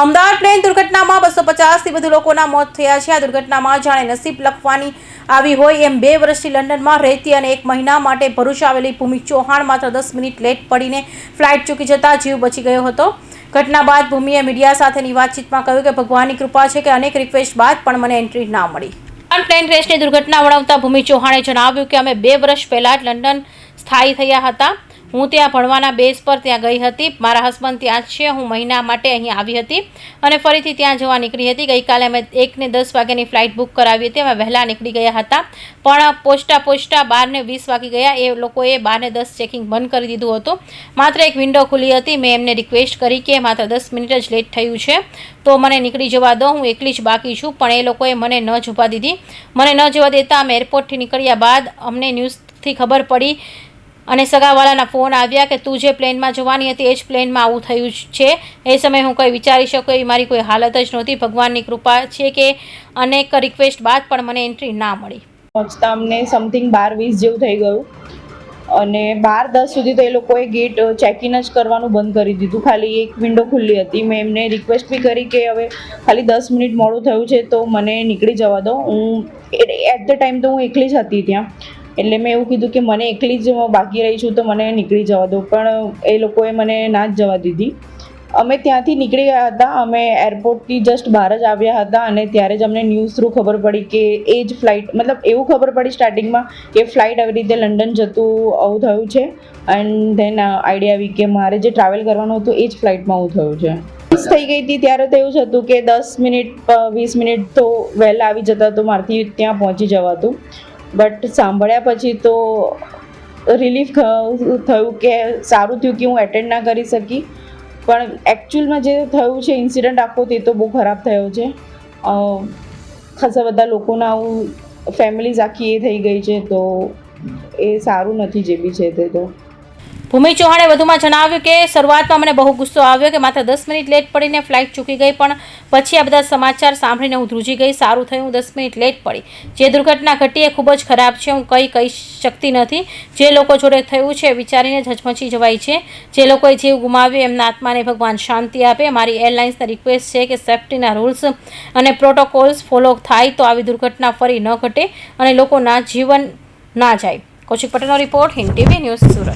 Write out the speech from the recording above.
Ahmedabad plane દુર્ઘટનામાં 250થી વધુ લોકોના મોત થયા છે। આ દુર્ઘટનામાં જાણે નસીબ લખવાની આવી હોય એમ 2 વર્ષથી લંડનમાં રહેતી અને 1 મહિના માટે ભરૂચ આવેલી ભૂમિ ચૌહાણ માત્ર 10 મિનિટ લેટ પડીને ફ્લાઇટ ચૂકી જતા જીવ બચી ગયો હતો। ઘટના બાદ ભૂમિએ મીડિયા સાથેની વાતચીતમાં કહ્યું કે ભગવાનની કૃપા છે કે અનેક રિક્વેસ્ટ બાદ પણ મને એન્ટ્રી ના મળી। પ્લેન ક્રેશની દુર્ઘટના વર્ણવતા ભૂમિ ચૌહાણે જણાવ્યું કે અમે 2 વર્ષ પહેલા જ લંડન સ્થાયી થયા હતા। હું ત્યાં ભણવાના બેઝ પર ત્યાં ગઈ હતી। મારા હસબન્ડ ત્યાં જ છે। હું મહિના માટે અહીં આવી હતી અને ફરીથી ત્યાં જવા નીકળી હતી। ગઈકાલે અમે 1:10 વાગ્યાની ફ્લાઇટ બુક કરાવી હતી। અમે વહેલા નીકળી ગયા હતા પણ પહોંચતા 12:20 વાગી ગયા। એ લોકોએ 12:10 ચેકિંગ બંધ કરી દીધું હતું। માત્ર એક વિન્ડો ખુલ્લી હતી। મેં એમને રિક્વેસ્ટ કરી કે માત્ર 10 મિનિટ જ લેટ થયું છે તો મને નીકળી જવા દો, હું એકલી જ બાકી છું, પણ એ લોકોએ મને ન જવા દીધી। મને ન જવા દેતા અમે એરપોર્ટથી નીકળ્યા બાદ અમને ન્યૂઝથી ખબર પડી અને સગાવાલાના ફોન આવ્યા કે તું જે પ્લેનમાં જવાની હતી એ જ પ્લેનમાં આવું થયું છે। એ સમયે હું કંઈ વિચારી શકું એવી મારી કોઈ હાલત જ નહોતી। ભગવાનની કૃપા છે કે અનેક રિક્વેસ્ટ બાદ પણ મને એન્ટ્રી ના મળી। પહોંચતા અમને સમથિંગ 12:20 જેવું થઈ ગયું અને 12:10 સુધી તો એ લોકોએ ગેટ ચેક ઇન જ કરવાનું બંધ કરી દીધું। ખાલી એક વિન્ડો ખુલ્લી હતી। મેં એમને રિક્વેસ્ટ બી કરી કે હવે ખાલી 10 મિનિટ મોડું થયું છે તો મને નીકળી જવા દો। હું એટ ધ ટાઈમ તો હું એકલી જ હતી ત્યાં, એટલે મેં એવું કીધું કે મને એકલી જ બાકી રહી છું તો મને નીકળી જવા દો, પણ એ લોકોએ મને ના જ જવા દીધી। અમે ત્યાંથી નીકળી ગયા હતા। અમે એરપોર્ટથી જસ્ટ બહાર જ આવ્યા હતા અને ત્યારે જ અમને ન્યૂઝ થ્રુ ખબર પડી કે એ જ ફ્લાઇટ, મતલબ એવું ખબર પડી સ્ટાર્ટિંગમાં કે ફ્લાઇટ આવી રીતે લંડન જતું આવું થયું છે એન્ડ ધેન આઈડિયા આવી કે મારે જે ટ્રાવેલ કરવાનું હતું એ જ ફ્લાઇટમાં આવું થયું છે। થઈ ગઈ હતી ત્યારે તો એવું જ હતું કે 10 મિનિટ 20 મિનિટ તો વહેલા આવી જતા તો મારાથી ત્યાં પહોંચી જવાતું, બટ સાંભળ્યા પછી તો રિલીફ થયું કે સારું થયું કે હું એટેન્ડ ના કરી શકી, પણ એકચ્યુઅલમાં જે થયું છે ઇન્સિડન્ટ આખો તે તો બહુ ખરાબ થયો છે। ખાસા બધા લોકોના આવું ફેમિલીઝ આખી એ થઈ ગઈ છે તો એ સારું નથી જે બી છે તે તો। ભૂમિ ચૌહાણે વધુમાં જણાવ્યું કે શરૂઆતમાં મને બહુ ગુસ્સો આવ્યો કે માત્ર 10 મિનિટ લેટ પડીને ફ્લાઇટ ચૂકી ગઈ, પણ પછી આ બધા સમાચાર સાંભળીને હું ધ્રુજી ગઈ। સારું થયું 10 મિનિટ લેટ પડી। જે દુર્ઘટના ઘટી એ ખૂબ જ ખરાબ છે। હું કંઈ કહી શકતી નથી। જે લોકો જોડે થયું છે વિચારીને જ હચમચી જવાય છે। જે લોકોએ જીવ ગુમાવ્યો એમના આત્માને ભગવાન શાંતિ આપે। મારી એરલાઇન્સને રિક્વેસ્ટ છે કે સેફ્ટીના રૂલ્સ અને પ્રોટોકોલ્સ ફોલો થાય તો આવી દુર્ઘટના ફરી ન ઘટે અને લોકોના જીવન ના જાય। કૌશિક પટેલનો report, Hind TV news, Surat.